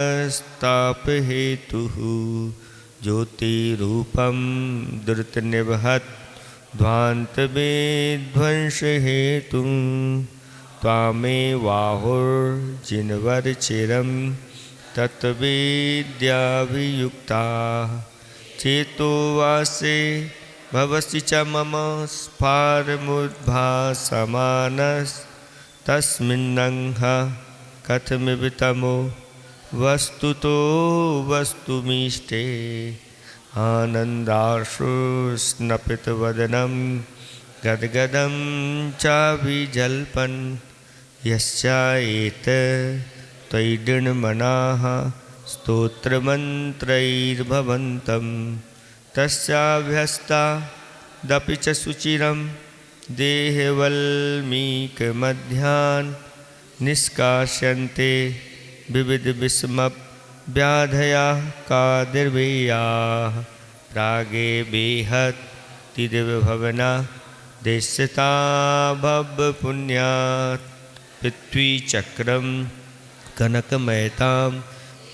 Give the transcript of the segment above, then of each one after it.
तापहेतुः ज्योतिरूपं द्रुतनिवहत् ध्वान्तविध्वंसहेतुं त्वामेवाहुर्जिनवरचिरं तत्त्वविद्यावियुक्ताः चेतो वासे भवसि च मम स्फारमुद्भासमानस्तस्मिन्नङ्घ कथमिव तमो वस्तुतो वस्तुमीष्टे आनन्दाश्रुस्नपितवदनं गद्गदं चाभिजल्पन् यस्याएत त्वयि दृढमनाः स्तोत्रमन्त्रैर्भवन्तं तस्याभ्यस्तादपि च सुचिरं देहवल्मीकमध्यान् निष्कास्यन्ते विविधविषमव्याधयः कादिर्वेयाः प्रागे बेहत्तिदिवभवना देश्यता भवपुण्यात् पृथ्वीचक्रं कनकमयतां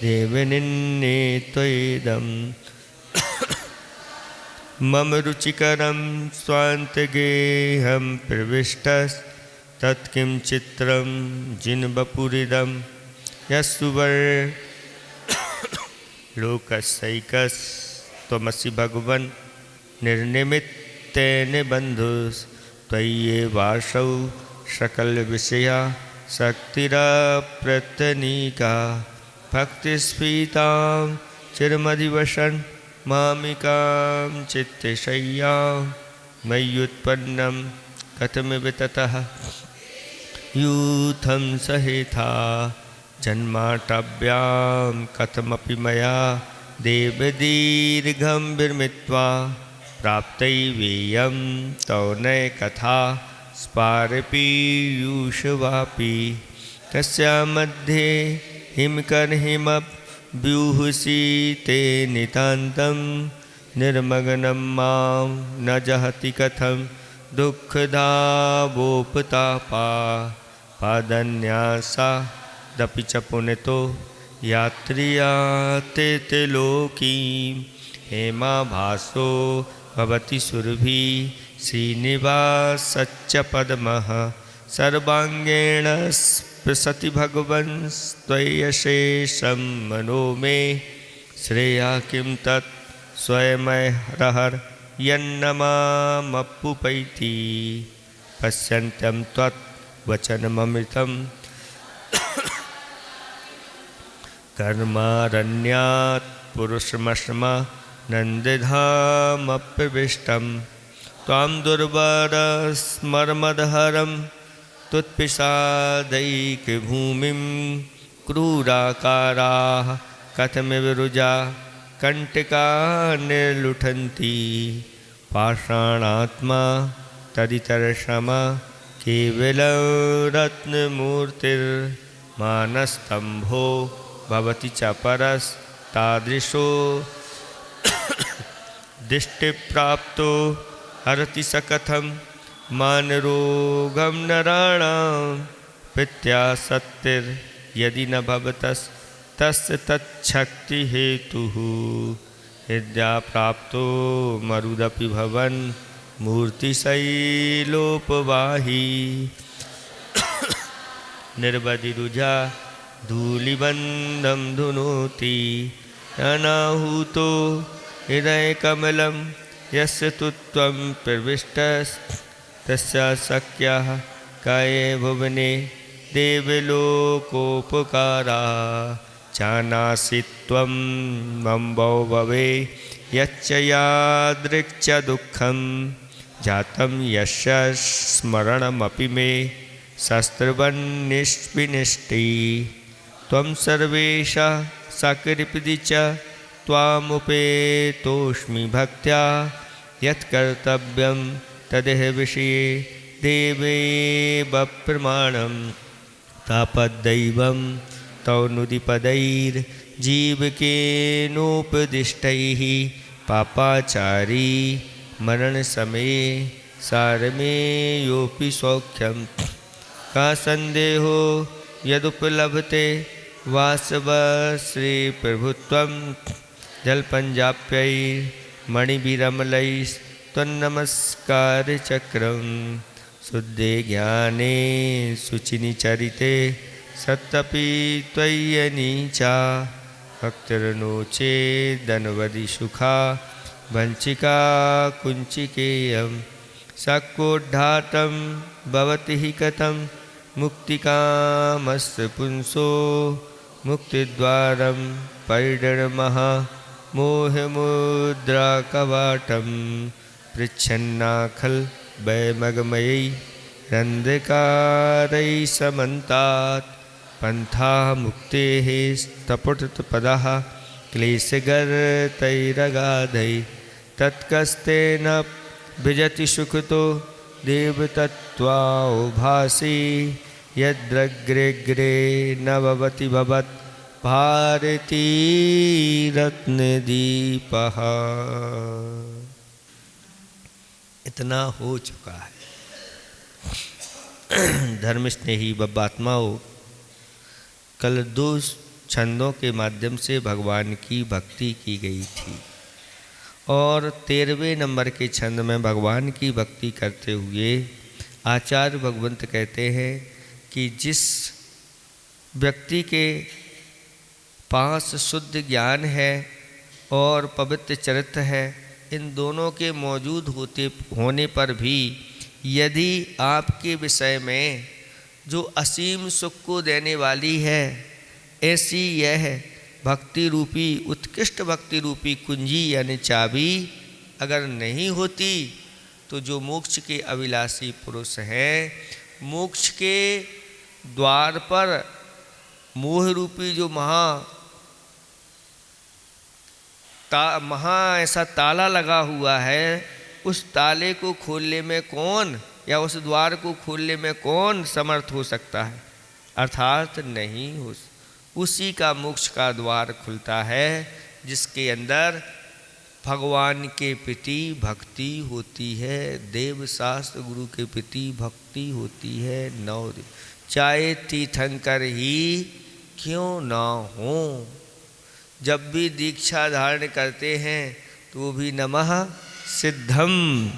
देवनिन्ने त्वयेदम् मम रुचिकरं स्वान्तगेहं प्रविष्टस्तत्किं चित्रं जिनवपुरिदं यस्सुवर्लोकसैकस्त्वमसि भगवन् निर्निमित्तेन बन्धुस्त्वय्येवासौ सकलविषया शक्तिरप्रतनीका भक्तिस्फीतां चिरमधिवसन् मामिकां चित्तशय्यां मय्युत्पन्नं कथमिव ततः यूथं सहेथा जन्माटव्यां कथमपि मया देवदीर्घं विरमित्वा प्राप्तैवेयं तौ न कथा स्पारपीयूषवापि तस्या मध्ये हिमकर्हिमव्यूहसि ते नितान्तं निर्मग्नं मां न जहति कथं दुःखदावोपतापा पादन्यासादपि च पुनतो यात्र्याते ते लोकीं हेमाभासो भवति सुरभि श्रीनिवासच्च पद्मः सर्वाङ्गेण स्पृशति भगवन्स्त्वय्यशेषं मनो मे श्रेया किं तत् स्वयमहरहर यन्नमामप्पुपैति पश्यन्तं त्वद्वचनममृतं कर्मारण्यात् पुरुषमश्मा नन्दधामप्रविष्टं त्वां दुर्वारस्मरमदहरं त्वत्पिशादैकभूमिं क्रूराकाराः कथमिव रुजा कण्टका निर्लुठन्ति पाषाणात्मा तदितरक्षमा केवलं रत्नमूर्तिर्मानस्तम्भो भवति च परस्तादृशो दृष्टिप्राप्तो हरति स कथं मानरोगं नराणां प्रत्यासक्तिर्यदि न भवतस्तस्य तच्छक्तिहेतुः विद्याप्राप्तो मरुदपि भवन् मूर्तिशैलोपवाही निर्वधिरुजा धूलिबन्धं धुनोति अनाहूतो हृदयकमलं यस्य तु त्वं प्रविष्टस्तस्य शक्यः काये भुवने देवलोकोपकारा जानासि त्वं मम भवे यच्च यादृक् दुःखं जातं यस्य स्मरणमपि मे शस्त्रवन्निष्विनिष्टि त्वं सर्वेषां सकृपदि च त्वामुपेतोऽस्मि भक्त्या यत्कर्तव्यं तदेह विषये देवेव प्रमाणं तापद्दैवं तौ नुदिपदैर्जीवकेनोपदिष्टैः पापाचारी मरणसमये सारमेयोऽपि सौख्यं का सन्देहो यदुपलभते वासव श्रीप्रभुत्वं जल्पञ्जाप्यैर्मणिभिरमलैस्त्वन्नमस्कारचक्रं शुद्धे ज्ञाने शुचिनिचरिते सत्तपि त्वय्यनीचा भक्तिर्नोचेदनवदिसुखा वञ्चिका कुञ्चिकेयं शक्कोद्घातं भवति हि कथं मुक्तिकामस्य पुंसो मुक्तिद्वारं परिणमः मोहमुद्राकवाटं पृच्छन्नाखलवैमगमयै रन्ध्रकारैः समन्तात् पन्था मुक्तेः स्तपुटपदः क्लेशगर्तैरगाधैः तत्कस्तेन विजति सुखतो देवतत्त्वाभासि यद्रग्रेग्रे न भवति भवत् भारती रत्नदीपः। इतना हो चुका है। धर्मस्नेही बब्बात्माओं, कल 2 छंदों के माध्यम से भगवान की भक्ति की गई थी और 13वें नंबर के छंद में भगवान की भक्ति करते हुए आचार्य भगवंत कहते हैं कि जिस व्यक्ति के पास शुद्ध ज्ञान है और पवित्र चरित्र है, इन दोनों के मौजूद होने पर भी यदि आपके विषय में जो असीम सुख को देने वाली है, ऐसी यह भक्ति रूपी उत्कृष्ट भक्ति रूपी कुंजी यानी चाबी अगर नहीं होती तो जो मोक्ष के अभिलाषी पुरुष हैं, मोक्ष के द्वार पर मोह रूपी जो महा ऐसा ताला लगा हुआ है, उस ताले को खोलने में कौन या उस द्वार को खोलने में कौन समर्थ हो सकता है? अर्थात नहीं हो। उसी का मोक्ष का द्वार खुलता है जिसके अंदर भगवान के प्रति भक्ति होती है, देव शास्त्र गुरु के प्रति भक्ति होती है। चाहे तीर्थंकर ही क्यों ना हो, जब भी दीक्षा धारण करते हैं तो वो भी नमः सिद्धम,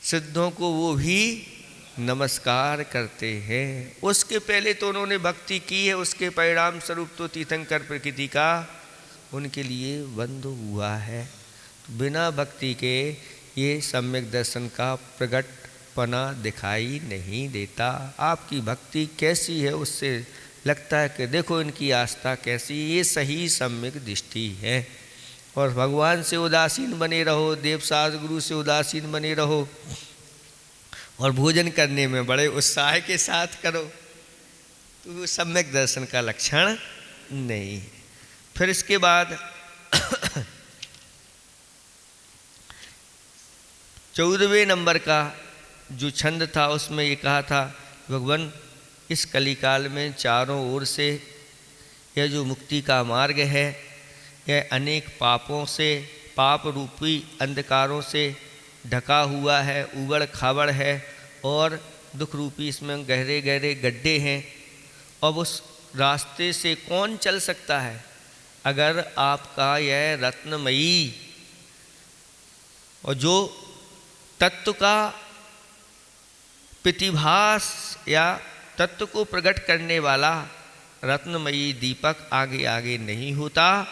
सिद्धों को वो भी नमस्कार करते हैं। उसके पहले तो उन्होंने भक्ति की है, उसके परिणाम स्वरूप तो तीर्थंकर प्रकृति का उनके लिए बंद हुआ है। तो बिना भक्ति के ये सम्यक दर्शन का प्रकटपना दिखाई नहीं देता। आपकी भक्ति कैसी है उससे लगता है कि देखो इनकी आस्था कैसी, ये सही सम्यक दृष्टि है। और भगवान से उदासीन बने रहो, देवशास्त्र गुरु से उदासीन बने रहो और भोजन करने में बड़े उत्साह के साथ करो, तो वो सम्यक दर्शन का लक्षण नहीं है। फिर इसके बाद 14वें नंबर का जो छंद था उसमें ये कहा था, भगवान इस कलिकाल में चारों ओर से यह जो मुक्ति का मार्ग है, यह अनेक पापों से, पाप रूपी अंधकारों से ढका हुआ है, उबड़ खाबड़ है और दुख रूपी इसमें गहरे गहरे गड्ढे हैं। अब उस रास्ते से कौन चल सकता है अगर आपका यह रत्नमयी और जो तत्व का प्रतिभास या तत्व को प्रकट करने वाला रत्नमयी दीपक आगे आगे नहीं होता,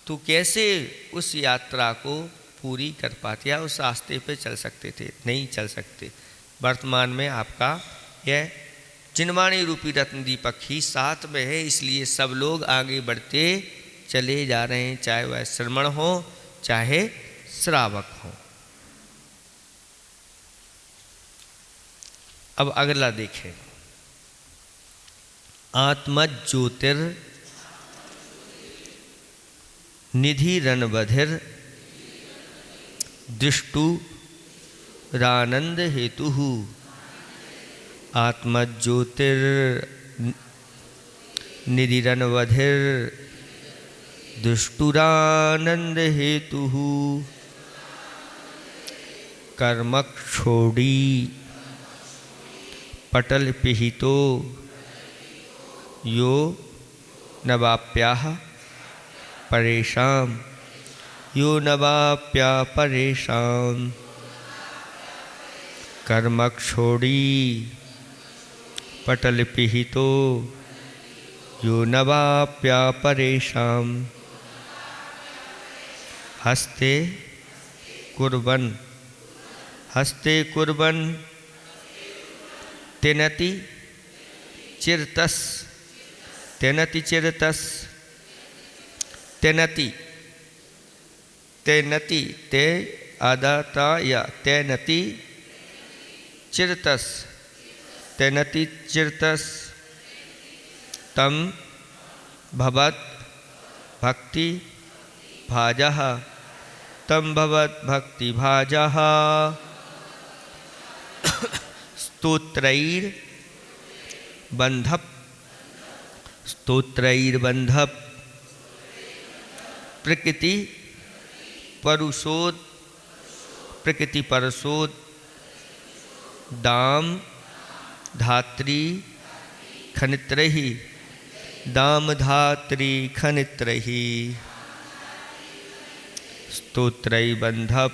तो कैसे उस यात्रा को पूरी कर पाते या उस रास्ते पे चल सकते थे? नहीं चल सकते। वर्तमान में आपका यह जिनवाणी रूपी रत्न दीपक ही साथ में है, इसलिए सब लोग आगे बढ़ते चले जा रहे हैं, चाहे वह श्रमण हो चाहे श्रावक हो। अब अगला देखें, आत्मज्योतिर निधि रणबधिर दृष्टुरानंद हेतु। आत्मज्योतिर निधि रणबधिर दृष्टुरानंद हेतु। कर्मक्षोड़ी पटल पिहितो यो नवाप्याः परेषां यो नवाप्या परेषां कर्मक्षोड़ी पटलपिहितो यो नवाप्या परेषां हस्ते कुर्वन् तेनति चिरतस तेनति ते आदाता या तेनति चिरतस तम भवत भक्ति भाजः स्तोत्रैर्बन्धप प्रकृति परसोद दाम धात्री खनित्रहि स्तोत्रैर्बन्धप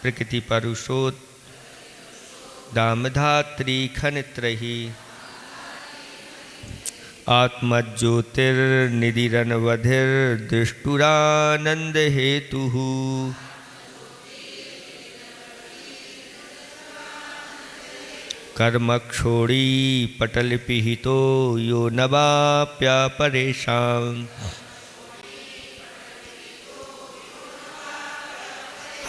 प्रकृति परुषोद दामधात्री खनित्रहि आत्मज्योतिर्निधिरनवधिर्दृष्टुरानंद हेतुः कर्मक्षोड़ी पटलपिहितो यो नवाप्या परेषां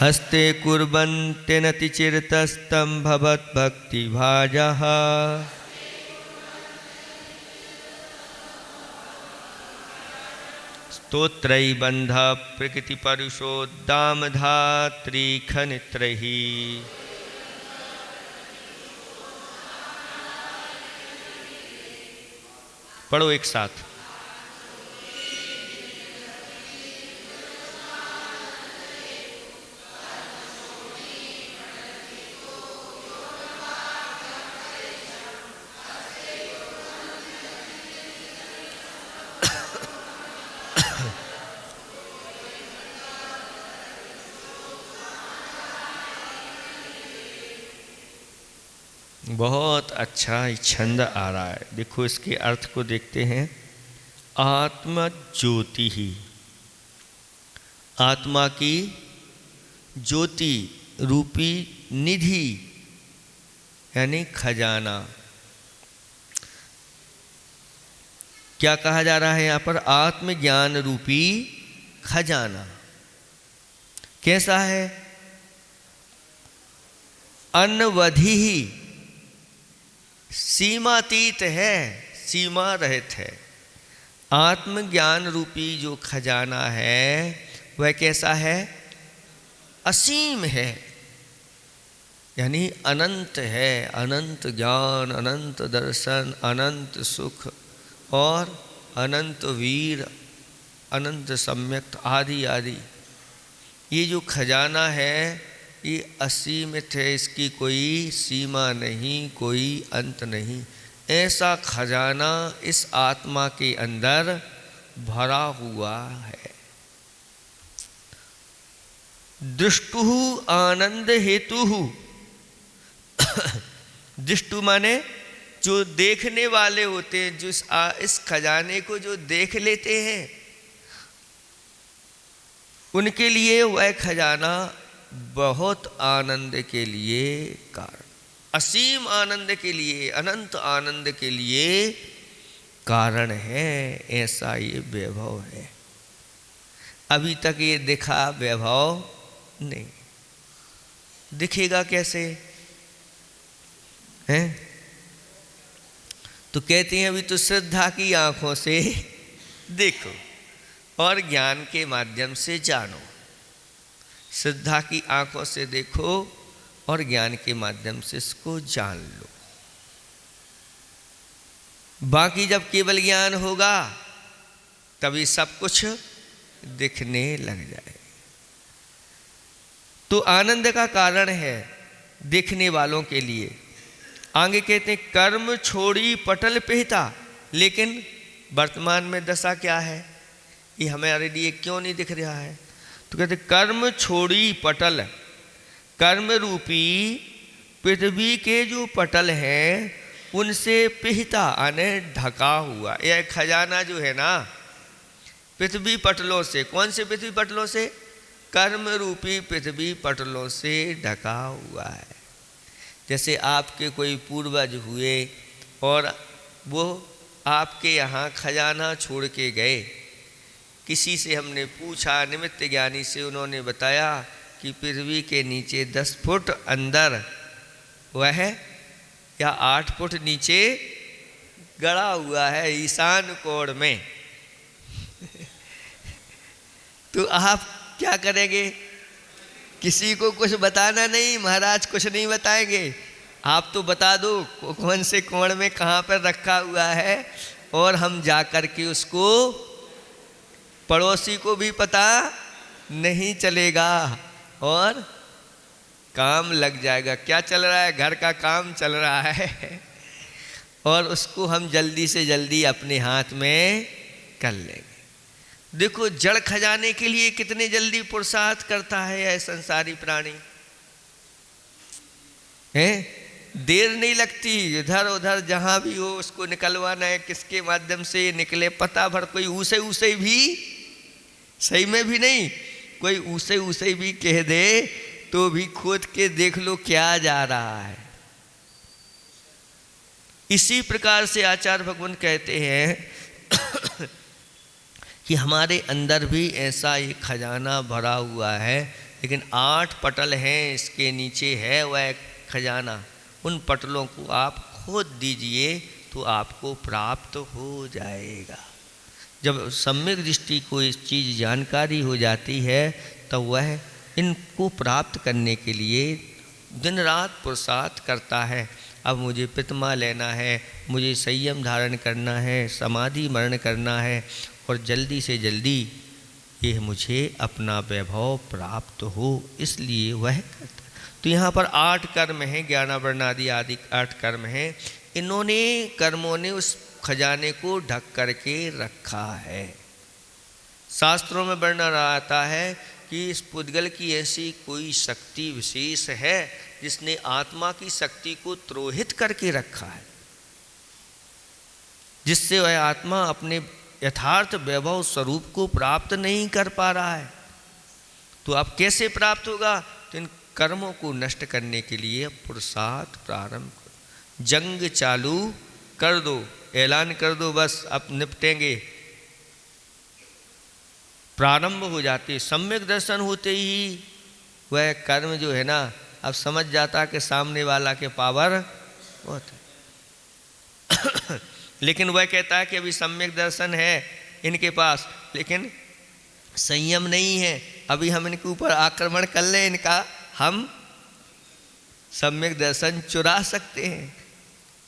हस्ते कुर्वन् तेनति चिरतस्तं भवद्भक्तिभाजः स्तोत्रैर्बन्धप प्रकृति परुषोद्दामधात्री खनित्रहि पढ़ो एक साथ। बहुत अच्छा छंद आ रहा है। देखो इसके अर्थ को देखते हैं। आत्म ज्योति ही, आत्मा की ज्योति रूपी निधि यानी खजाना। क्या कहा जा रहा है यहाँ पर? आत्मज्ञान रूपी खजाना। कैसा है? अनवधि ही, सीमातीत है, सीमा रहित है। आत्मज्ञान रूपी जो खजाना है वह कैसा है? असीम है, यानी अनंत है। अनंत ज्ञान, अनंत दर्शन, अनंत सुख और अनंत वीर, अनंत सम्यक आदि आदि। ये जो खजाना है ये असीमित है, इसकी कोई सीमा नहीं, कोई अंत नहीं। ऐसा खजाना इस आत्मा के अंदर भरा हुआ है। दृष्टु आनंद हेतु। दृष्टु माने जो देखने वाले होते हैं, जो इस खजाने को जो देख लेते हैं उनके लिए वह खजाना बहुत आनंद के लिए कारण, असीम आनंद के लिए, अनंत आनंद के लिए कारण है। ऐसा ये वैभव है। अभी तक ये दिखा वैभव नहीं, दिखेगा कैसे है? तो कहते हैं अभी तो श्रद्धा की आंखों से देखो और ज्ञान के माध्यम से जानो। श्रद्धा की आंखों से देखो और ज्ञान के माध्यम से इसको जान लो। बाकी जब केवल ज्ञान होगा तभी सब कुछ दिखने लग जाए। तो आनंद का कारण है देखने वालों के लिए, आगे कहते हैं कर्म छोड़ी पटल पिहिता। लेकिन वर्तमान में दशा क्या है, ये हमारे लिए क्यों नहीं दिख रहा है? तो कहते कर्म छोड़ी पटल, कर्म रूपी पृथ्वी के जो पटल हैं उनसे पिहिता यानी ढका हुआ। यह खजाना जो है ना पृथ्वी पटलों से, कौन से पृथ्वी पटलों से? कर्म रूपी पृथ्वी पटलों से ढका हुआ है। जैसे आपके कोई पूर्वज हुए और वो आपके यहाँ खजाना छोड़ के गए, किसी से हमने पूछा, निमित्त ज्ञानी से, उन्होंने बताया कि पृथ्वी के नीचे 10 फुट अंदर वह या 8 फुट नीचे गड़ा हुआ है ईशान कोण में। तो आप क्या करेंगे? किसी को कुछ बताना नहीं, महाराज कुछ नहीं बताएंगे। आप तो बता दो कौन से कोण में कहाँ पर रखा हुआ है, और हम जा कर के उसको, पड़ोसी को भी पता नहीं चलेगा और काम लग जाएगा। क्या चल रहा है? घर का काम चल रहा है और उसको हम जल्दी से जल्दी अपने हाथ में कर लेंगे। देखो जड़ खजाने के लिए कितने जल्दी पुरुषार्थ करता है यह संसारी प्राणी है। देर नहीं लगती, इधर उधर जहाँ भी हो उसको निकलवाना है, किसके माध्यम से निकले पता भर। कोई ऊसे भी, सही में भी नहीं, कोई ऊसे भी कह दे तो भी खोद के देख लो क्या जा रहा है। इसी प्रकार से आचार्य भगवान कहते हैं कि हमारे अंदर भी ऐसा एक खजाना भरा हुआ है, लेकिन 8 पटल हैं, इसके नीचे है वह खजाना। उन पटलों को आप खोद दीजिए तो आपको प्राप्त हो जाएगा। जब सम्यक दृष्टि को इस चीज़ जानकारी हो जाती है तो वह इनको प्राप्त करने के लिए दिन रात पुरुषार्थ करता है। अब मुझे पितमा लेना है, मुझे संयम धारण करना है, समाधि मरण करना है, और जल्दी से जल्दी ये मुझे अपना वैभव प्राप्त हो, इसलिए वह करता। तो यहाँ पर 8 कर्म हैं, ज्ञानावरणादि आदि 8 कर्म हैं। इन्होंने कर्मों ने उस खजाने को ढक करके रखा है। शास्त्रों में वर्णन आता है कि इस पुद्गल की ऐसी कोई शक्ति विशेष है जिसने आत्मा की शक्ति को त्रोहित करके रखा है, जिससे वह आत्मा अपने यथार्थ वैभव स्वरूप को प्राप्त नहीं कर पा रहा है। तो अब कैसे प्राप्त होगा? तो इन कर्मों को नष्ट करने के लिए पुरुषार्थ प्रारंभ करो, जंग चालू कर दो, ऐलान कर दो, बस अब निपटेंगे। प्रारंभ हो जाते, सम्यक दर्शन होते ही वह कर्म जो है ना अब समझ जाता कि सामने वाला के पावर बहुत है। लेकिन वह कहता है कि अभी सम्यक दर्शन है इनके पास, लेकिन संयम नहीं है, अभी हम इनके ऊपर आक्रमण कर लें इनका, हम सम्यक दर्शन चुरा सकते हैं।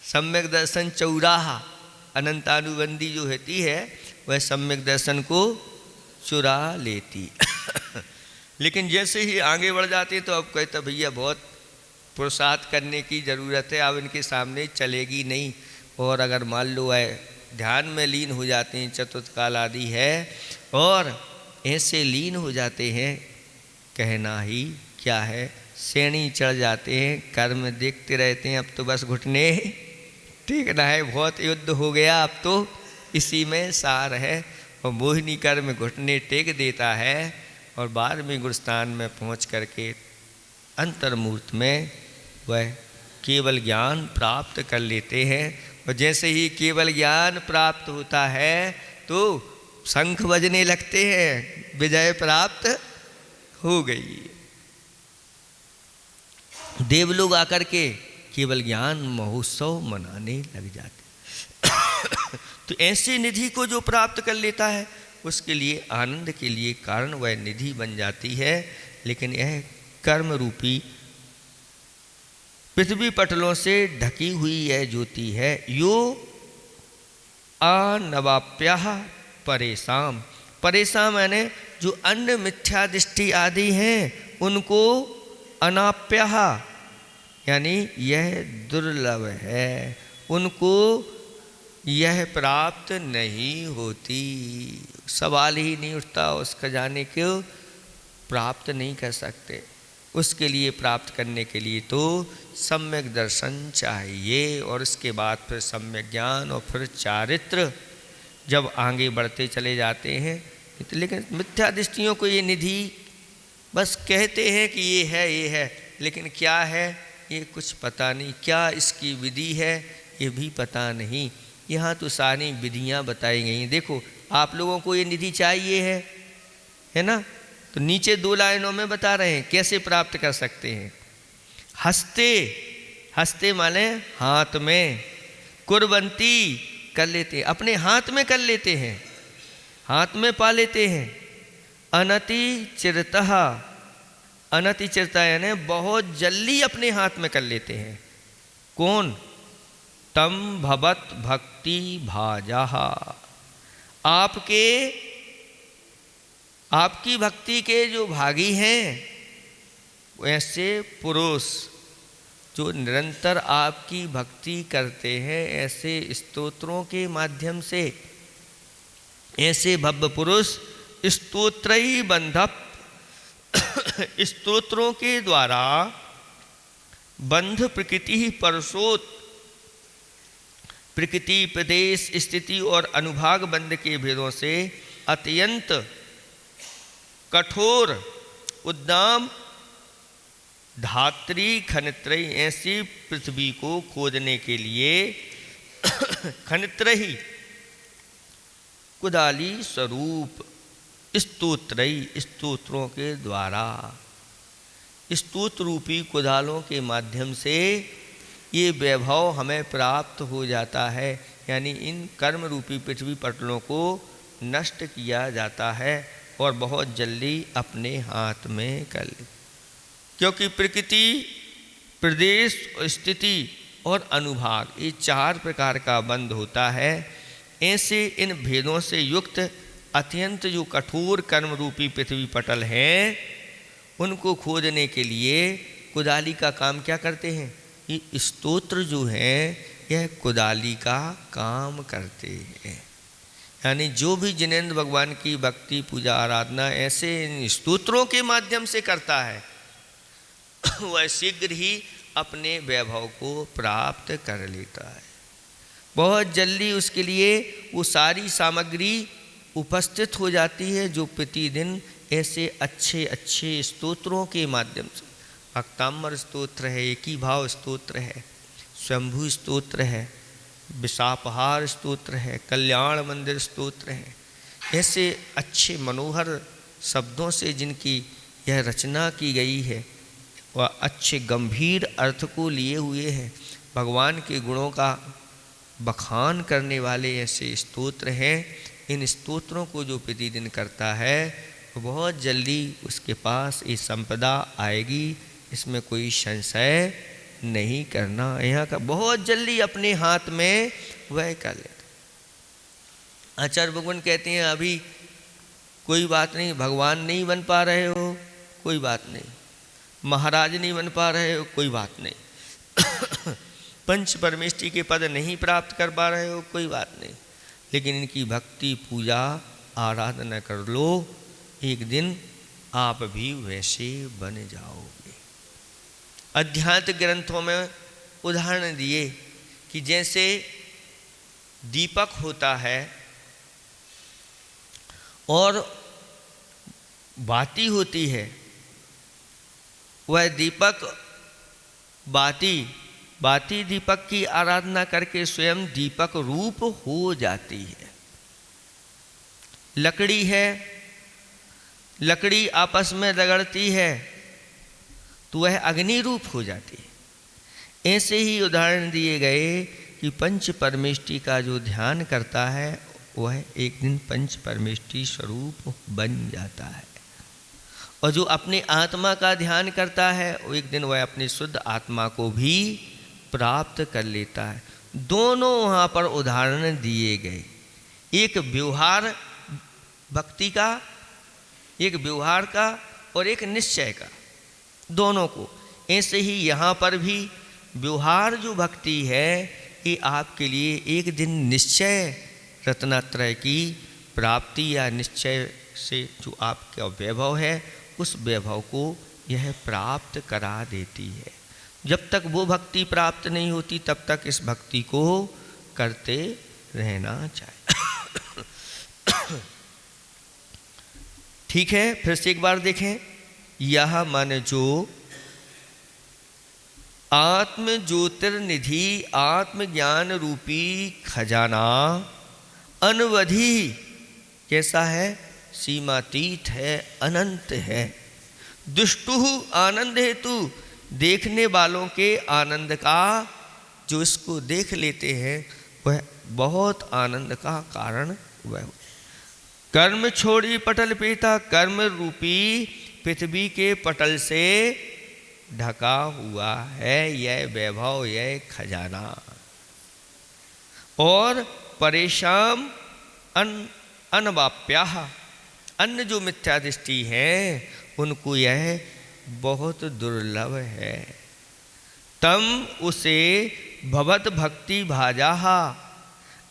सम्यक दर्शन चौराहा, अनंतानुबंदी जो होती है वह सम्यक दर्शन को चुरा लेती। लेकिन जैसे ही आगे बढ़ जाते तो अब कहता भैया बहुत पुरुषार्थ करने की ज़रूरत है, अब इनके सामने चलेगी नहीं। और अगर मान लो है ध्यान में लीन हो जाते हैं, चतुर्थ काल आदि है, और ऐसे लीन हो जाते हैं, कहना ही क्या है, श्रेणी चढ़ जाते हैं, कर्म देखते रहते हैं। अब तो बस घुटने टेकना है, बहुत युद्ध हो गया, अब तो इसी में सार है। और मोहिनी कर्म घुटने टेक देता है और बाद में गुरुस्थान में पहुँच करके अंतर्मूर्त में वह केवल ज्ञान प्राप्त कर लेते हैं। और जैसे ही केवल ज्ञान प्राप्त होता है तो शंख बजने लगते हैं, विजय प्राप्त हो गई। देवलोग आकर के केवल ज्ञान महोत्सव मनाने लग जाते। तो ऐसी निधि को जो प्राप्त कर लेता है उसके लिए आनंद के लिए कारण वह निधि बन जाती है। लेकिन यह कर्म रूपी पृथ्वी पटलों से ढकी हुई यह ज्योति है, यो अनवाप्या परेशान। परेशान मैंने जो अन्य मिथ्या दृष्टि आदि हैं उनको अनाप्या यानी यह दुर्लभ है, उनको यह प्राप्त नहीं होती। सवाल ही नहीं उठता उस खजाने को प्राप्त नहीं कर सकते। उसके लिए प्राप्त करने के लिए तो सम्यक दर्शन चाहिए, और उसके बाद फिर सम्यक ज्ञान, और फिर चारित्र। जब आगे बढ़ते चले जाते हैं, लेकिन मिथ्या दृष्टियों को ये निधि बस कहते हैं कि ये है, लेकिन क्या है ये कुछ पता नहीं, क्या इसकी विधि है ये भी पता नहीं। यहाँ तो सारी विधियाँ बताई गई हैं। देखो आप लोगों को ये निधि चाहिए है ना, तो नीचे 2 लाइनों में बता रहे हैं कैसे प्राप्त कर सकते हैं। हस्ते माने हाथ में, कुर्वंती कर लेते हैं, अपने हाथ में कर लेते हैं, हाथ में पा लेते हैं। अनति चिरता यानी बहुत जल्दी अपने हाथ में कर लेते हैं। कौन? तम भवत भक्ति भाजः, आपकी भक्ति के जो भागी हैं, ऐसे पुरुष जो निरंतर आपकी भक्ति करते हैं, ऐसे स्तोत्रों के माध्यम से, ऐसे भव्य पुरुष स्तोत्रई बंधप स्तोत्रों के द्वारा बंध प्रकृति परसोत, प्रकृति, प्रदेश, स्थिति और अनुभाग बंध के भेदों से अत्यंत कठोर उद्दाम धात्री खनित्रयी, ऐसी पृथ्वी को खोदने के लिए खनित्रयी कुदाली स्वरूप स्तोत्रयी, स्तोत्रों के द्वारा, स्तोत्र रूपी कुदालों के माध्यम से ये वैभव हमें प्राप्त हो जाता है। यानी इन कर्म रूपी पृथ्वी पटलों को नष्ट किया जाता है और बहुत जल्दी अपने हाथ में कर ले, क्योंकि प्रकृति, प्रदेश, स्थिति और अनुभाग ये 4 प्रकार का बंध होता है। ऐसे इन भेदों से युक्त अत्यंत जो कठोर कर्म रूपी पृथ्वी पटल हैं, उनको खोदने के लिए कुदाली का काम क्या करते हैं? ये स्तोत्र जो हैं यह कुदाली का काम करते हैं। यानी जो भी जिनेंद्र भगवान की भक्ति, पूजा, आराधना ऐसे इन स्तोत्रों के माध्यम से करता है, वह शीघ्र ही अपने वैभव को प्राप्त कर लेता है। बहुत जल्दी उसके लिए वो सारी सामग्री उपस्थित हो जाती है, जो प्रतिदिन ऐसे अच्छे अच्छे स्तोत्रों के माध्यम से, भक्ताम्बर स्तोत्र है, एकी भाव स्तोत्र है, शंभु स्तोत्र है, विशापहार स्तोत्र है, कल्याण मंदिर स्तोत्र है, ऐसे अच्छे मनोहर शब्दों से जिनकी यह रचना की गई है, वह अच्छे गंभीर अर्थ को लिए हुए हैं, भगवान के गुणों का बखान करने वाले ऐसे स्तोत्र हैं। इन स्तोत्रों को जो प्रतिदिन करता है वो बहुत जल्दी उसके पास ये संपदा आएगी, इसमें कोई संशय नहीं करना। यहाँ का बहुत जल्दी अपने हाथ में वह कर लेता। आचार्य भगवान कहते हैं अभी कोई बात नहीं, भगवान नहीं बन पा रहे हो कोई बात नहीं, महाराज नहीं बन पा रहे हो कोई बात नहीं, पंच परमेष्टि के पद नहीं प्राप्त कर पा रहे हो कोई बात नहीं, लेकिन इनकी भक्ति, पूजा, आराधना कर लो, एक दिन आप भी वैसे बन जाओगे। अध्यात्म ग्रंथों में उदाहरण दिए कि जैसे दीपक होता है और बाती होती है, वह दीपक बाती दीपक की आराधना करके स्वयं दीपक रूप हो जाती है। लकड़ी है, लकड़ी आपस में रगड़ती है तो वह अग्नि रूप हो जाती है। ऐसे ही उदाहरण दिए गए कि पंच परमेष्टि का जो ध्यान करता है वह एक दिन पंच परमेष्टि स्वरूप बन जाता है, और जो अपने आत्मा का ध्यान करता है वो एक दिन वह अपनी शुद्ध आत्मा को भी प्राप्त कर लेता है। दोनों वहाँ पर उदाहरण दिए गए, एक व्यवहार भक्ति का, एक व्यवहार का और एक निश्चय का, दोनों को ऐसे ही यहाँ पर भी व्यवहार जो भक्ति है ये आपके लिए एक दिन निश्चय रत्नत्रय की प्राप्ति या निश्चय से जो आपका वैभव है उस वैभव को यह प्राप्त करा देती है। जब तक वो भक्ति प्राप्त नहीं होती तब तक इस भक्ति को करते रहना चाहिए। ठीक है, फिर से एक बार देखें। यह मन जो आत्म ज्योतिर्निधि आत्मज्ञान रूपी खजाना अनवधि कैसा है, सीमातीत है, अनंत है। दुष्टु आनंद हेतु देखने वालों के आनंद का, जो इसको देख लेते हैं वह बहुत आनंद का कारण वह। कर्म छोड़ी पटल पीता, कर्म रूपी पृथ्वी के पटल से ढका हुआ है यह वैभव, यह खजाना। और परेशान अनवाप्या, अन्य जो मिथ्या दृष्टि है उनको यह बहुत दुर्लभ है। तम उसे भवत भक्ति भाजाहा,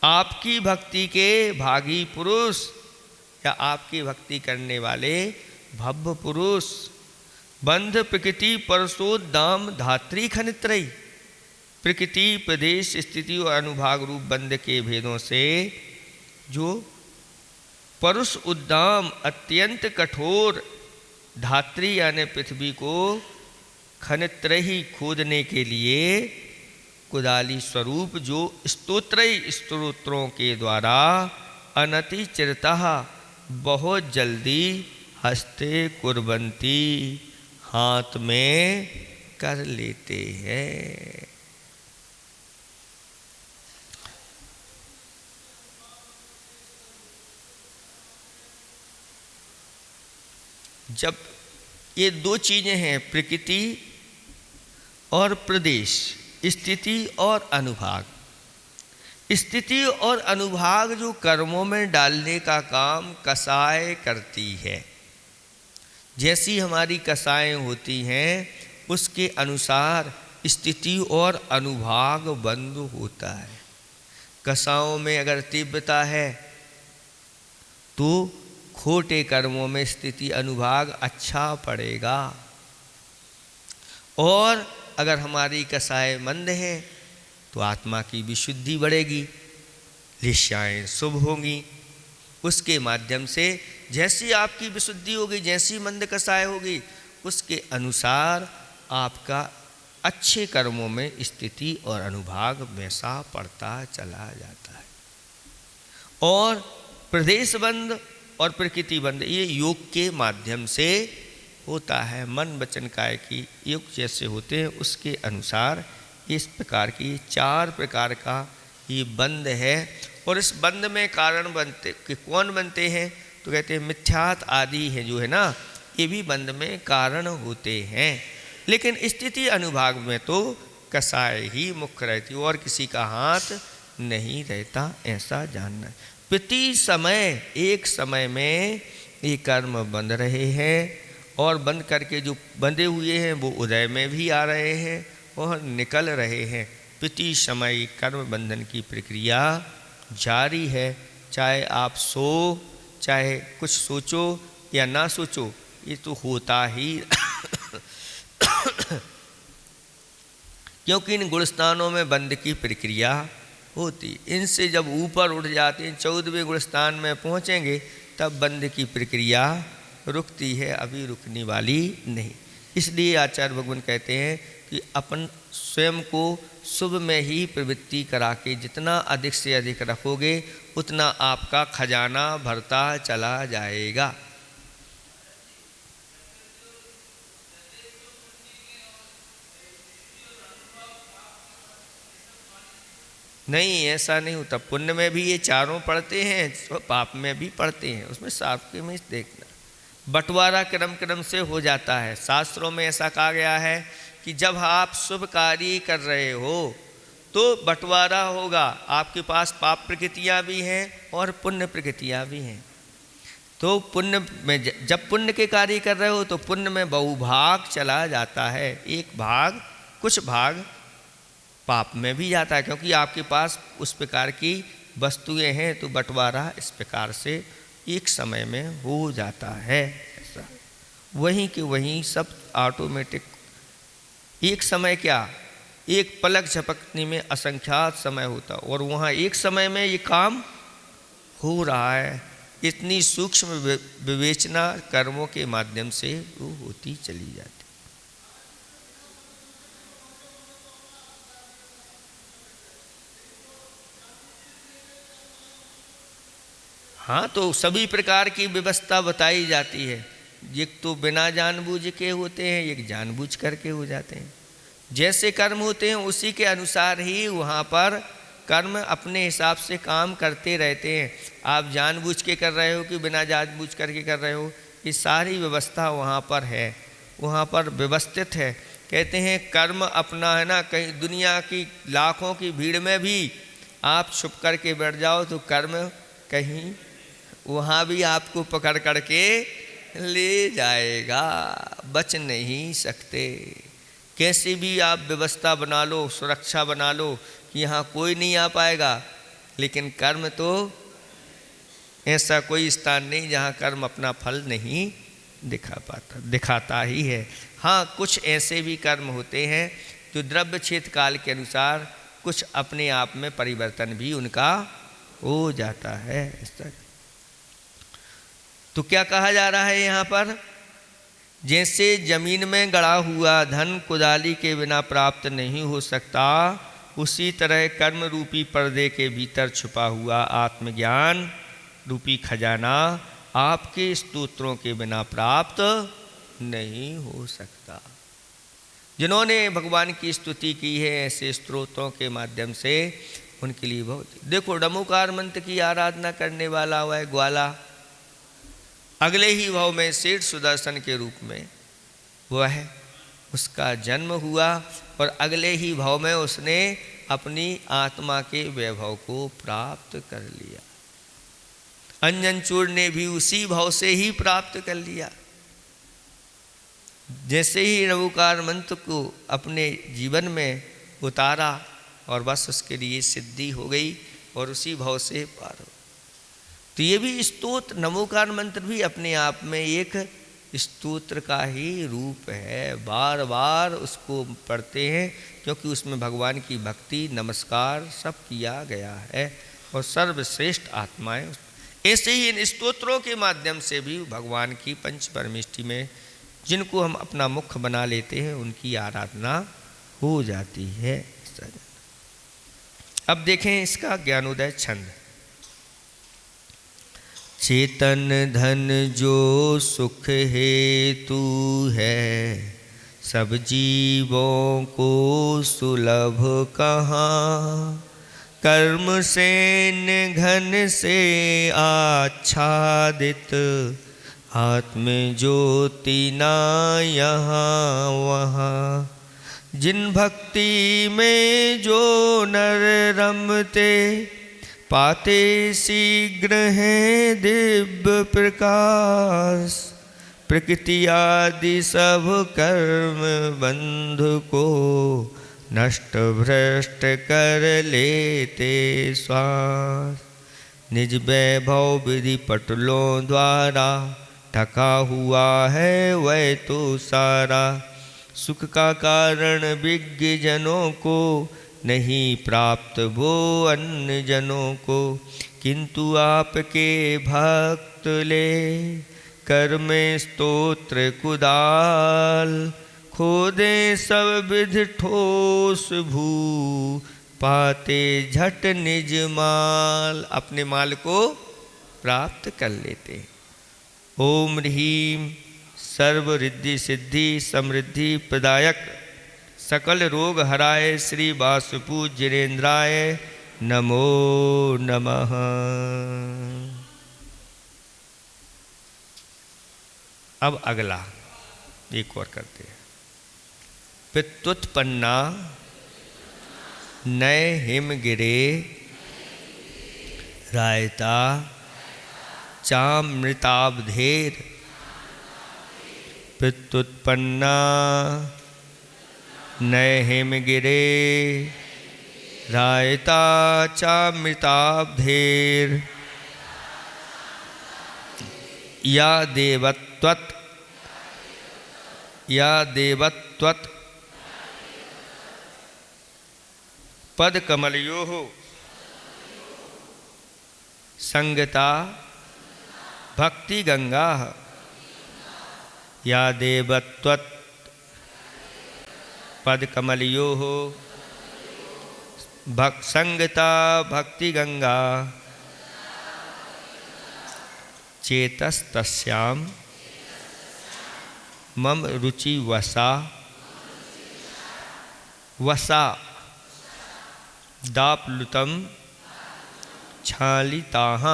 आपकी भक्ति के भागी पुरुष या आपकी भक्ति करने वाले भव्य पुरुष। बंध प्रकृति परशोद्दाम धात्री खनित्रयी, प्रकृति प्रदेश स्थिति और अनुभाग रूप बंध के भेदों से जो परुष उद्दाम अत्यंत कठोर धात्री यानी पृथ्वी को खनित्रयी खोदने के लिए कुदाली स्वरूप जो स्तोत्रों के द्वारा अनति चिरतः बहुत जल्दी हस्ते कुर्बंती हाथ में कर लेते हैं। जब ये दो चीजें हैं, प्रकृति और प्रदेश, स्थिति और अनुभाग। स्थिति और अनुभाग जो कर्मों में डालने का काम कसाय करती है, जैसी हमारी कसाएं होती हैं उसके अनुसार स्थिति और अनुभाग बंद होता है। कसाओं में अगर तीव्रता है तो खोटे कर्मों में स्थिति अनुभाग अच्छा पड़ेगा, और अगर हमारी कसाएं मंद हैं तो आत्मा की विशुद्धि बढ़ेगी, लिश्याएँ शुभ होंगी। उसके माध्यम से जैसी आपकी विशुद्धि होगी, जैसी मंद कसाय होगी, उसके अनुसार आपका अच्छे कर्मों में स्थिति और अनुभाग वैसा पड़ता चला जाता है। और प्रदेश बंध और प्रकृति बंध ये योग के माध्यम से होता है। मन वचन काया की योग जैसे होते हैं उसके अनुसार इस प्रकार की 4 प्रकार का ये बंध है। और इस बंध में कारण बनते कि कौन बनते हैं तो कहते हैं मिथ्यात आदि है जो है ना, ये भी बंध में कारण होते हैं। लेकिन स्थिति अनुभाग में तो कसाय ही मुख्य रहती, और किसी का हाथ नहीं रहता, ऐसा जानना है। प्रति समय एक समय में ये कर्म बंध रहे हैं, और बंद करके जो बंधे हुए हैं वो उदय में भी आ रहे हैं और निकल रहे हैं। प्रति समय कर्म बंधन की प्रक्रिया जारी है। चाहे आप सो, चाहे कुछ सोचो या ना सोचो, ये तो होता ही क्योंकि इन गुणस्थानों में बंध की प्रक्रिया होती। इनसे जब ऊपर उठ जाते हैं 14वें गुणस्थान में पहुँचेंगे तब बंध की प्रक्रिया रुकती है, अभी रुकने वाली नहीं। इसलिए आचार्य भगवान कहते हैं कि अपन स्वयं को शुभ में ही प्रवृत्ति करा के जितना अधिक से अधिक रखोगे उतना आपका खजाना भरता चला जाएगा। नहीं, ऐसा नहीं होता। पुण्य में भी ये चारों पढ़ते हैं, पाप में भी पढ़ते हैं, उसमें साफ में देखना बंटवारा क्रम से हो जाता है। शास्त्रों में ऐसा कहा गया है कि जब आप शुभ कार्य कर रहे हो तो बंटवारा होगा। आपके पास पाप प्रकृतियाँ भी हैं और पुण्य प्रकृतियाँ भी हैं। तो पुण्य में जब पुण्य के कार्य कर रहे हो तो पुण्य में बहुभाग चला जाता है, एक भाग, कुछ भाग पाप में भी जाता है, क्योंकि आपके पास उस प्रकार की वस्तुएं हैं, तो बंटवारा इस प्रकार से एक समय में हो जाता है। ऐसा वहीं के वहीं सब ऑटोमेटिक एक समय, क्या एक पलक झपकने में असंख्यात समय होता, और वहाँ एक समय में ये काम हो रहा है। इतनी सूक्ष्म विवेचना कर्मों के माध्यम से वो होती चली जाती। हाँ, तो सभी प्रकार की व्यवस्था बताई जाती है। एक तो बिना जानबूझ के होते हैं, एक जानबूझ करके हो जाते हैं। जैसे कर्म होते हैं उसी के अनुसार ही वहाँ पर कर्म अपने हिसाब से काम करते रहते हैं। आप जानबूझ के कर रहे हो कि बिना जानबूझ करके कर रहे हो, ये सारी व्यवस्था वहाँ पर है, वहाँ पर व्यवस्थित है। कहते हैं कर्म अपना है ना, कहीं दुनिया की लाखों की भीड़ में भी आप छुप करके बैठ जाओ तो कर्म कहीं वहाँ भी आपको पकड़ करके ले जाएगा, बच नहीं सकते। कैसे भी आप व्यवस्था बना लो, सुरक्षा बना लो कि यहाँ कोई नहीं आ पाएगा, लेकिन कर्म तो ऐसा कोई स्थान नहीं जहाँ कर्म अपना फल नहीं दिखाता ही है। हाँ, कुछ ऐसे भी कर्म होते हैं जो द्रव्य क्षेत्र काल के अनुसार कुछ अपने आप में परिवर्तन भी उनका हो जाता है। तो क्या कहा जा रहा है यहाँ पर, जैसे जमीन में गड़ा हुआ धन कुदाली के बिना प्राप्त नहीं हो सकता, उसी तरह कर्म रूपी पर्दे के भीतर छुपा हुआ आत्मज्ञान रूपी खजाना आपके स्तोत्रों के बिना प्राप्त नहीं हो सकता। जिन्होंने भगवान की स्तुति की है ऐसे स्तोत्रों के माध्यम से, उनके लिए बहुत। देखो, डमोकार मंत्र की आराधना करने वाला हुआ है ग्वाला, अगले ही भाव में सेठ सुदर्शन के रूप में वह है, उसका जन्म हुआ और अगले ही भाव में उसने अपनी आत्मा के वैभव को प्राप्त कर लिया। अंजनचूड़ ने भी उसी भाव से ही प्राप्त कर लिया। जैसे ही नवोकार मंत्र को अपने जीवन में उतारा और बस उसके लिए सिद्धि हो गई और उसी भाव से पार हो। तो ये भी स्तोत्र, नमोकार मंत्र भी अपने आप में एक स्तोत्र का ही रूप है। बार बार उसको पढ़ते हैं क्योंकि उसमें भगवान की भक्ति, नमस्कार सब किया गया है और सर्वश्रेष्ठ आत्माएं। ऐसे ही इन स्तोत्रों के माध्यम से भी भगवान की पंच परमेष्टि में जिनको हम अपना मुख्य बना लेते हैं उनकी आराधना हो जाती है। अब देखें इसका ज्ञानोदय छंद। चेतन धन जो सुख हेतु है, सब जीवों को सुलभ कहाँ। कर्म से घन से आच्छादित, आत्म ज्योति ना यहाँ वहाँ। जिन भक्ति में जो नर रमते, पाते शीघ्र है दिव्य प्रकाश। प्रकृति आदि सब कर्म बंधु को, नष्ट भ्रष्ट कर लेते श्वास। निज वैभव विधि पटलों द्वारा, ढका हुआ है वह तो सारा। सुख का कारण विज्ञ जनों को, नहीं प्राप्त वो अन्य जनों को। किंतु आपके भक्त ले, कर में स्तोत्र कुदाल। खोदे सब विध ठोस भू, पाते झट निज माल। अपने माल को प्राप्त कर लेते। ओम ह्रीम सर्व रिद्धि सिद्धि समृद्धि प्रदायक, सकल रोग हराय श्री वासुपूज्य जिनेन्द्राय नमो नमः। अब अगला एक और करते हैं। पित्तुत्पन्ना नय हिम गिरे, रायता चामृताब्धेर पित्तुत्पन्ना नय हिमगिरे रायता चामृताब्धेर या देवत्वत् पदकमलयोः संगता भक्ति गंगा या देवत्वत् पदकमलयोः संगता भक्ति गंगा चेतस्तस्यां मम रुचि वसा दाप्लुतं छालिताः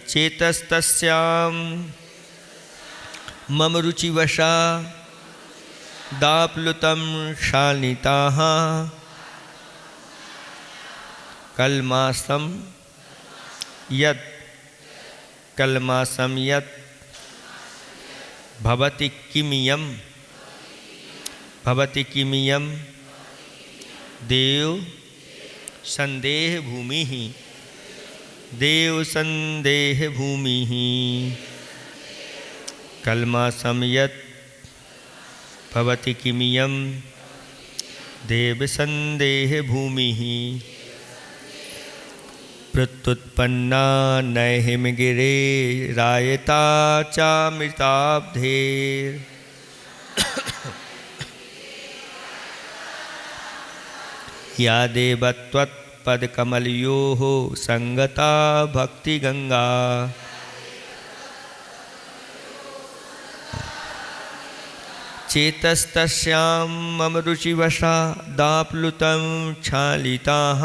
चेतस्तस्यां मम रुचिवशा दाप्लुतं शालिताः कल्मासं यत् भवति किमियं देव संदेह भूमिः कल्मासं यत् भवति किमियं देव संदेह भूमिः प्रत्युत्पन्ना नय हिमगिरे रायता चामृताब्धेर या देवत्वत् पदकमलयोः संगता भक्ति गंगा चेतस्तस्यां मम रुचिवशा दाप्लुतं छालिताः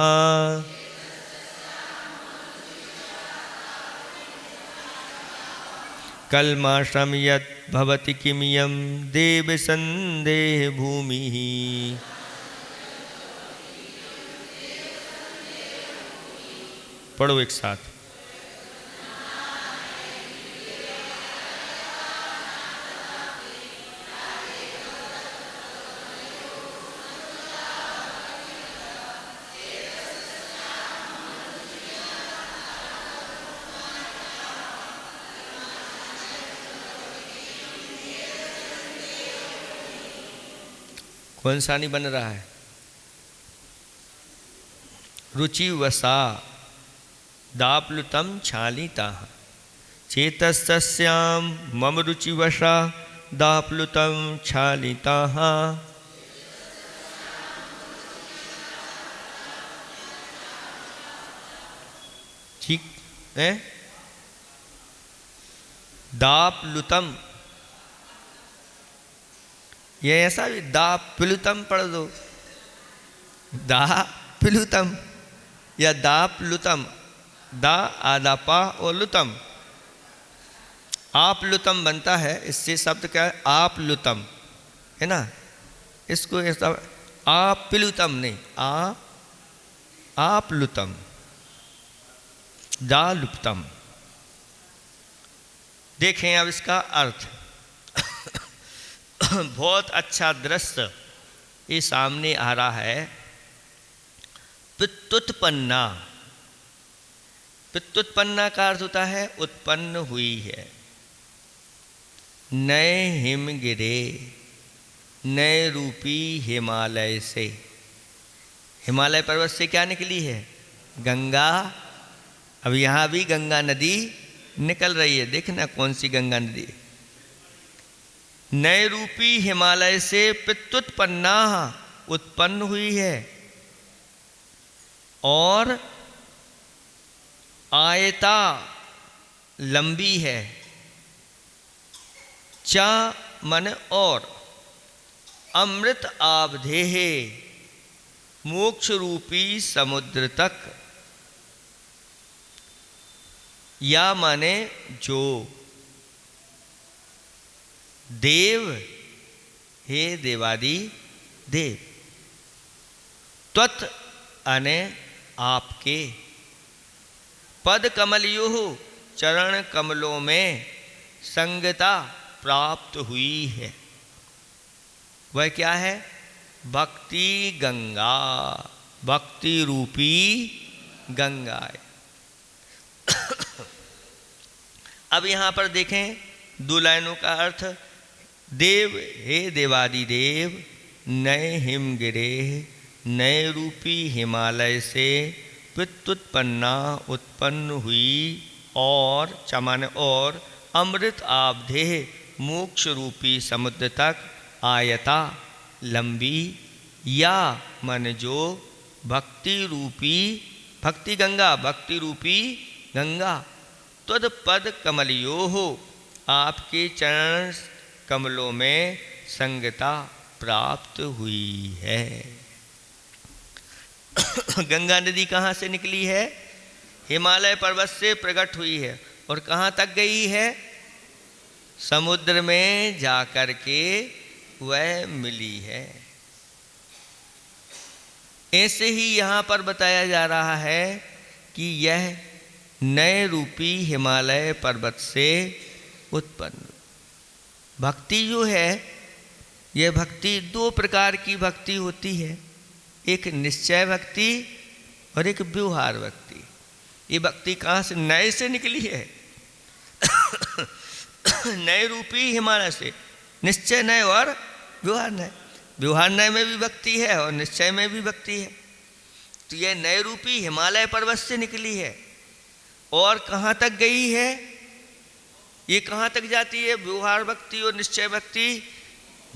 कल्माषं यत् भवति किमियं देव संदेह भूमिः। पढ़ो एक साथ। कौन सा नहीं बन रहा है? रुचि वसा दाप्लुतं छालिताः चेतस्तस्यां मम रुचिवशा दाप्लुतं छालिताः। ठीक है? दाप्लुतं, ये ऐसा भी दाप्लुतं पढ़ दो, दाप्लुतं या दाप्लुतं, दा आदा पा और लुतम, आप लुतम बनता है। इससे शब्द क्या है? आप लुतम, है ना? इसको ऐसा आप पिलुतम नहीं, आप लुतम, दा लुप्तम। देखें अब इसका अर्थ। बहुत अच्छा दृश्य ये सामने आ रहा है। पित्तुत्पन्ना, पित्तुत्पन्ना का अर्थ होता है उत्पन्न हुई है। नए हिम गिरे, नए रूपी हिमालय से, हिमालय पर्वत से क्या निकली है? गंगा। अब यहाँ भी गंगा नदी निकल रही है, देखना कौन सी गंगा नदी। नए रूपी हिमालय से पित्तुत्पन्ना उत्पन्न हुई है और आयता लंबी है। चा मन और अमृत आबधेह मोक्ष रूपी समुद्र तक। या माने जो, देव हे देवादि देव, त्वत् अने आपके, पद कमलयुः चरण कमलों में संगता प्राप्त हुई है। वह क्या है? भक्ति गंगा, भक्ति रूपी गंगा है। अब यहाँ पर देखें 2 लाइनों का अर्थ। देव हे देवादिदेव, नए हिमगिरे नए रूपी हिमालय से व्युत्पन्ना उत्पन्न हुई और चमन और अमृत आब्धे मोक्ष रूपी समुद्र तक आयता लंबी, या मन जो भक्ति रूपी भक्ति गंगा, भक्ति रूपी गंगा त्वद पद कमलयोः आपके चरण कमलों में संगता प्राप्त हुई है। गंगा नदी कहाँ से निकली है? हिमालय पर्वत से प्रकट हुई है और कहाँ तक गई है? समुद्र में जाकर के वह मिली है। ऐसे ही यहाँ पर बताया जा रहा है कि यह नए रूपी हिमालय पर्वत से उत्पन्न भक्ति जो है, यह भक्ति 2 प्रकार की भक्ति होती है, एक निश्चय भक्ति और एक व्यवहार भक्ति। ये भक्ति कहाँ से? नए से निकली है। नए रूपी हिमालय से। निश्चय नए और व्यवहार नए। व्यवहार नए में भी भक्ति है और निश्चय में भी भक्ति है। तो यह नए रूपी हिमालय पर्वत से निकली है और कहाँ तक गई है? ये कहाँ तक जाती है? व्यवहार भक्ति और निश्चय भक्ति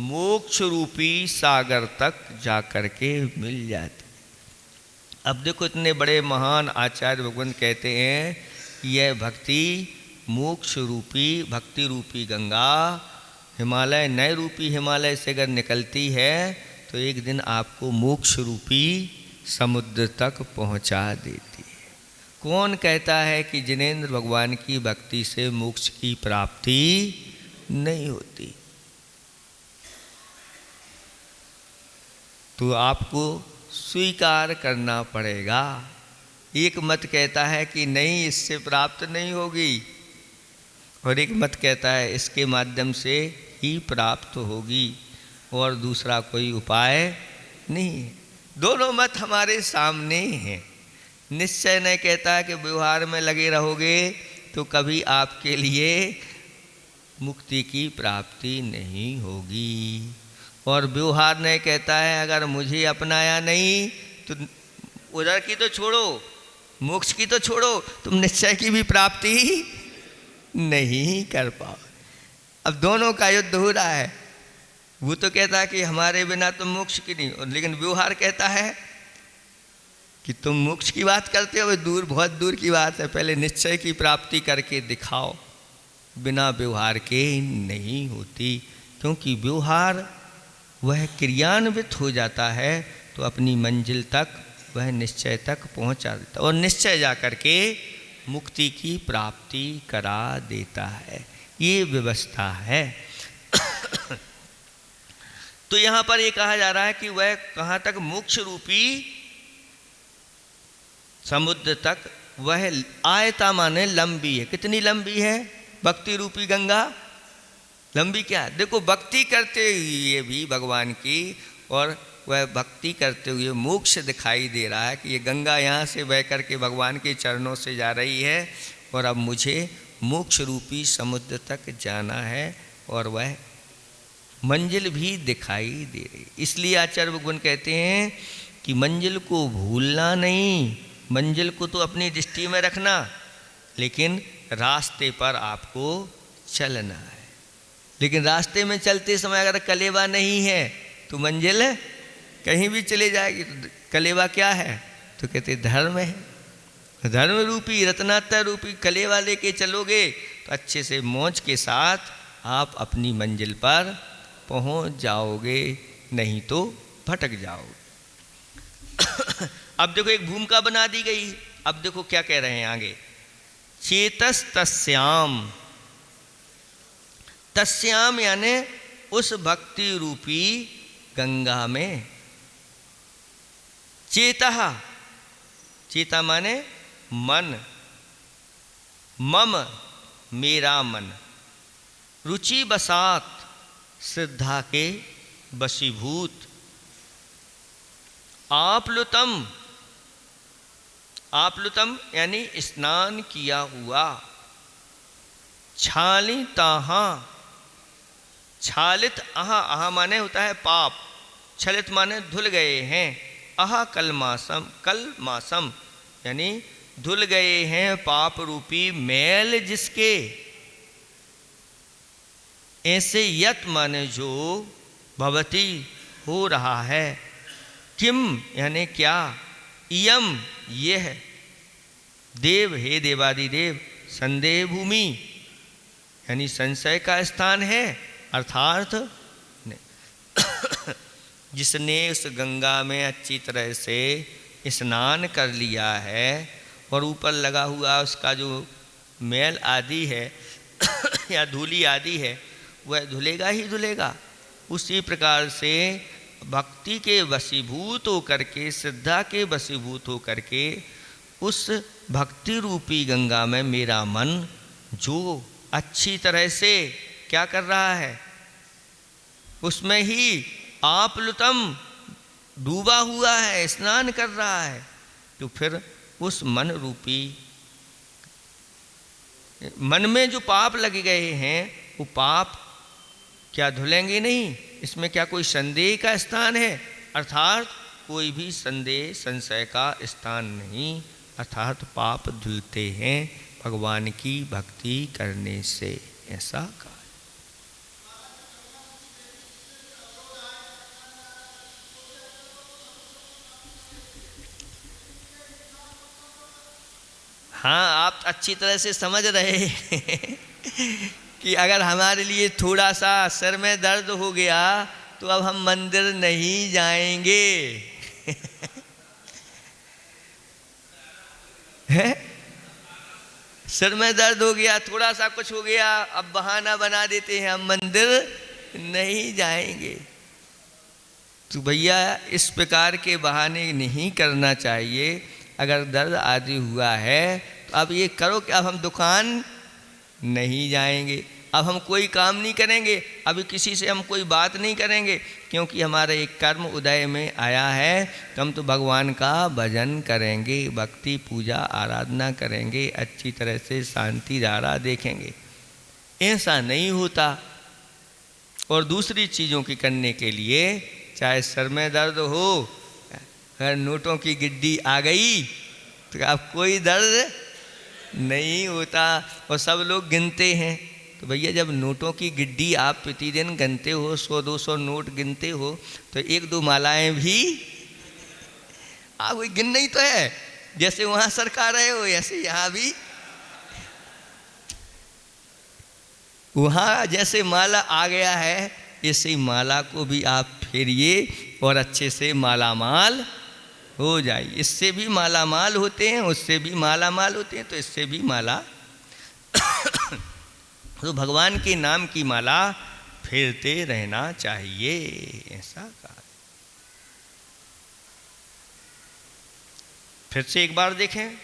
मोक्ष रूपी सागर तक जाकर के मिल जाती। अब देखो, इतने बड़े महान आचार्य भगवान कहते हैं यह भक्ति मोक्ष रूपी भक्ति रूपी गंगा हिमालय, नए रूपी हिमालय से अगर निकलती है तो एक दिन आपको मोक्ष रूपी समुद्र तक पहुंचा देती है। कौन कहता है कि जिनेंद्र भगवान की भक्ति से मोक्ष की प्राप्ति नहीं होती? तो आपको स्वीकार करना पड़ेगा। एक मत कहता है कि नहीं, इससे प्राप्त नहीं होगी, और एक मत कहता है इसके माध्यम से ही प्राप्त होगी और दूसरा कोई उपाय नहीं है। दोनों मत हमारे सामने हैं। निश्चय नहीं कहता है कि व्यवहार में लगे रहोगे तो कभी आपके लिए मुक्ति की प्राप्ति नहीं होगी, और व्यवहार नहीं कहता है अगर मुझे अपनाया नहीं तो उधर की तो छोड़ो, मोक्ष की तो छोड़ो, तुम निश्चय की भी प्राप्ति नहीं कर पाओ। अब दोनों का युद्ध हो रहा है। वो तो कहता है कि हमारे बिना तुम मोक्ष की नहीं, लेकिन व्यवहार कहता है कि तुम मोक्ष की बात करते हो, दूर, बहुत दूर की बात है, पहले निश्चय की प्राप्ति करके दिखाओ। बिना व्यवहार के नहीं होती, क्योंकि व्यवहार वह क्रियान्वित हो जाता है तो अपनी मंजिल तक, वह निश्चय तक पहुंचा देता, और निश्चय जाकर के मुक्ति की प्राप्ति करा देता है। ये व्यवस्था है। तो यहाँ पर ये कहा जा रहा है कि वह कहाँ तक? मोक्ष रूपी समुद्र तक वह आयता माने लंबी है। कितनी लंबी है? भक्ति रूपी गंगा लंबी क्या है? देखो, भक्ति करते हुए भी भगवान की, और वह भक्ति करते हुए मोक्ष दिखाई दे रहा है कि ये गंगा यहाँ से बह कर के भगवान के चरणों से जा रही है और अब मुझे मोक्ष रूपी समुद्र तक जाना है, और वह मंजिल भी दिखाई दे रही। इसलिए आचार्य भगवान कहते हैं कि मंजिल को भूलना नहीं, मंजिल को तो अपनी दृष्टि में रखना, लेकिन रास्ते पर आपको चलना है। लेकिन रास्ते में चलते समय अगर कलेवा नहीं है तो मंजिल कहीं भी चले जाएगी। तो कलेवा क्या है? तो कहते धर्म है। धर्म रूपी रत्नातर रूपी कलेवा लेके चलोगे तो अच्छे से मौज के साथ आप अपनी मंजिल पर पहुंच जाओगे, नहीं तो भटक जाओगे। अब देखो, एक भूमिका बना दी गई। अब देखो क्या कह रहे हैं आगे। चेतस तस्याम, तस्याम यानी उस भक्ति रूपी गंगा में। चेतः, चेता माने मन, मम मेरा मन, रुचि बसात श्रद्धा के वशीभूत, आप्लुतम, आप्लुतम यानी स्नान किया हुआ, छालिताहा, छालित आहा, आहा माने होता है पाप, छलित माने धुल गए हैं, आहा कलमासम, कलमासम यानी धुल गए हैं पाप रूपी मैल जिसके, ऐसे यत माने जो, भवती हो रहा है, किम यानी क्या, इयम यह, देव हे देवादिदेव, संदेह भूमि यानी संशय का स्थान है, अर्थात जिसने उस गंगा में अच्छी तरह से स्नान कर लिया है और ऊपर लगा हुआ उसका जो मैल आदि है या धूली आदि है वह धुलेगा ही धुलेगा। उसी प्रकार से भक्ति के वशीभूत होकर के, श्रद्धा के वशीभूत होकर के उस भक्ति रूपी गंगा में मेरा मन जो अच्छी तरह से क्या कर रहा है, उसमें ही आप्लुतम डूबा हुआ है, स्नान कर रहा है, तो फिर उस मन रूपी, मन में जो पाप लगे गए हैं वो पाप क्या धुलेंगे नहीं? इसमें क्या कोई संदेह का स्थान है? अर्थात कोई भी संदेह संशय का स्थान नहीं, अर्थात पाप धुलते हैं भगवान की भक्ति करने से, ऐसा कहा। हाँ, आप अच्छी तरह से समझ रहे हैं कि अगर हमारे लिए थोड़ा सा सर में दर्द हो गया तो अब हम मंदिर नहीं जाएंगे है? सिर में दर्द हो गया, थोड़ा सा कुछ हो गया, अब बहाना बना देते हैं हम मंदिर नहीं जाएंगे। तो भैया इस प्रकार के बहाने नहीं करना चाहिए। अगर दर्द आदि हुआ है तो अब ये करो कि अब हम दुकान नहीं जाएंगे, अब हम कोई काम नहीं करेंगे, अभी किसी से हम कोई बात नहीं करेंगे, क्योंकि हमारा एक कर्म उदय में आया है, तो हम तो भगवान का भजन करेंगे, भक्ति पूजा आराधना करेंगे, अच्छी तरह से शांति धारा देखेंगे। ऐसा नहीं होता। और दूसरी चीज़ों की करने के लिए, चाहे सर में दर्द हो, अगर नोटों की गिड्डी आ गई तो अब कोई दर्द नहीं होता और सब लोग गिनते हैं। तो भैया जब नोटों की गिड्डी आप प्रतिदिन गिनते हो, 100-200 नोट गिनते हो, तो 1-2 मालाएं भी आप कोई गिन नहीं तो है। जैसे वहाँ सरका रहे हो ऐसे यहाँ भी, वहाँ जैसे माला आ गया है ऐसे माला को भी आप फेरिए और अच्छे से मालामाल हो जाइए। इससे भी मालामाल होते हैं, उससे भी मालामाल होते हैं, तो इससे भी माला तो भगवान के नाम की माला फेरते रहना चाहिए, ऐसा कहा। फिर से एक बार देखें,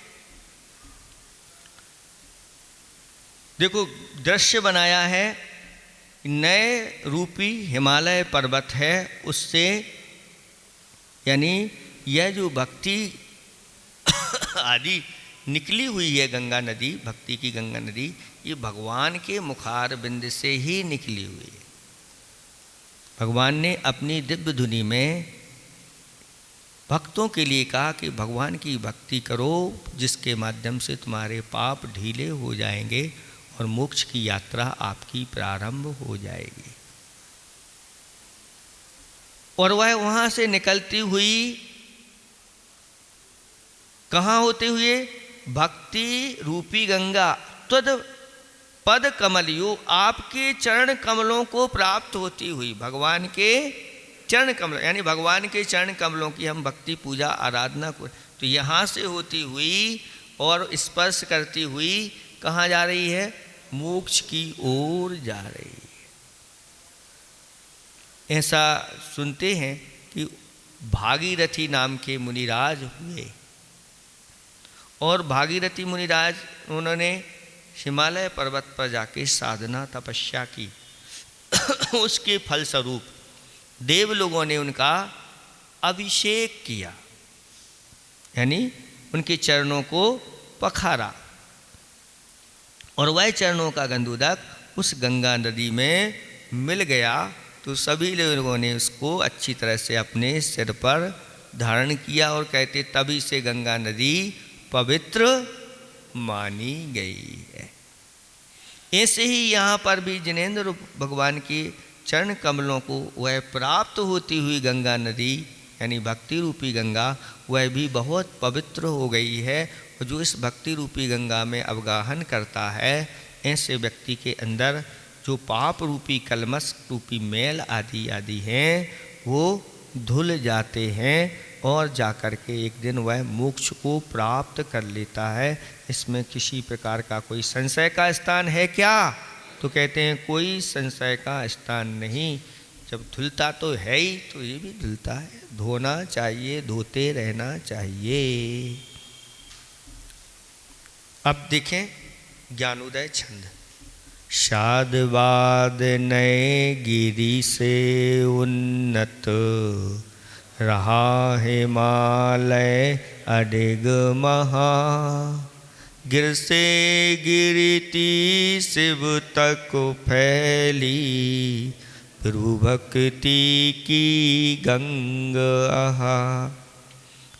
देखो दृश्य बनाया है, नए रूपी हिमालय पर्वत है, उससे यानी यह जो भक्ति आदि निकली हुई है गंगा नदी, भक्ति की गंगा नदी, ये भगवान के मुखार बिंद से ही निकली हुई है। भगवान ने अपनी दिव्य धुनी में भक्तों के लिए कहा कि भगवान की भक्ति करो, जिसके माध्यम से तुम्हारे पाप ढीले हो जाएंगे और मोक्ष की यात्रा आपकी प्रारंभ हो जाएगी। और वह वहाँ से निकलती हुई कहाँ होते हुए, भक्ति रूपी गंगा त्वद पद कमलियो, आपके चरण कमलों को प्राप्त होती हुई, भगवान के चरण कमल यानी भगवान के चरण कमलों की हम भक्ति पूजा आराधना को, तो यहाँ से होती हुई और स्पर्श करती हुई कहाँ जा रही है, मोक्ष की ओर जा रही है। ऐसा सुनते हैं कि भागीरथी नाम के मुनिराज हुए। और भागीरथी मुनिराज उन्होंने हिमालय पर्वत पर जाके साधना तपस्या की। उसके फलस्वरूप देव लोगों ने उनका अभिषेक किया, यानी उनके चरणों को पखारा, और वह चरणों का गंधोदक उस गंगा नदी में मिल गया। तो सभी लोगों ने उसको अच्छी तरह से अपने सिर पर धारण किया और कहते तभी से गंगा नदी पवित्र मानी गई है। ऐसे ही यहाँ पर भी जिनेंद्र भगवान के चरण कमलों को वह प्राप्त होती हुई गंगा नदी यानी भक्ति रूपी गंगा वह भी बहुत पवित्र हो गई है। और जो इस भक्ति रूपी गंगा में अवगाहन करता है, ऐसे व्यक्ति के अंदर जो पाप रूपी कलमश रूपी मैल आदि आदि हैं वो धुल जाते हैं और जाकर के एक दिन वह मोक्ष को प्राप्त कर लेता है। इसमें किसी प्रकार का कोई संशय का स्थान है क्या? तो कहते हैं कोई संशय का स्थान नहीं। जब धुलता तो है ही, तो ये भी धुलता है। धोना चाहिए, धोते रहना चाहिए। अब देखें ज्ञानोदय छंद। शादवाद नए गिरि से उन्नत, रहा हिमालय अडिग महा। गिर से गिरती शिव तक फैली, प्रभु भक्ति की गंग आहा।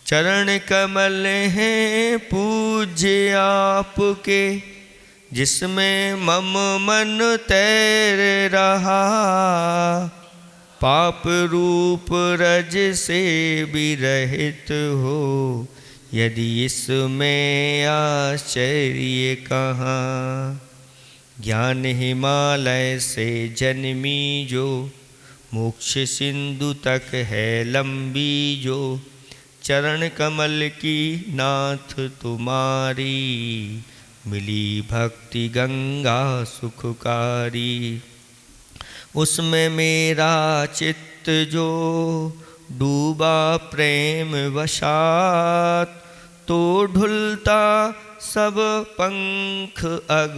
चरण कमल हैं पूज्य आपके, जिसमें मम मन तैर रहा। पाप रूप रज से भी रहित हो, यदि इसमें आश्चर्य कहाँ। ज्ञान हिमालय से जन्मी जो, मोक्ष सिंधु तक है लंबी जो। चरण कमल की नाथ तुम्हारी, मिली भक्ति गंगा सुखकारी। उसमें मेरा चित्त जो डूबा प्रेम वशात, तो ढुलता सब पंख अग।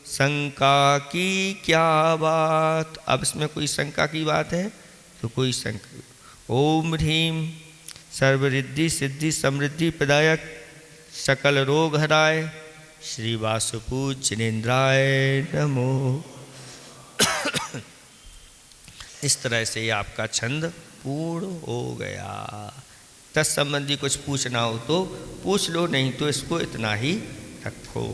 शंका की क्या बात? अब इसमें कोई शंका की बात है तो कोई शंका। ओम ह्रीम सर्वरिद्धि सिद्धि समृद्धि प्रदायक, सकल रोग हराय, श्री वासुपूज्य जिनेंद्राय नमो। इस तरह से ये आपका छंद पूर्ण हो गया। तत्संबंधी कुछ पूछना हो तो पूछ लो, नहीं तो इसको इतना ही रखो।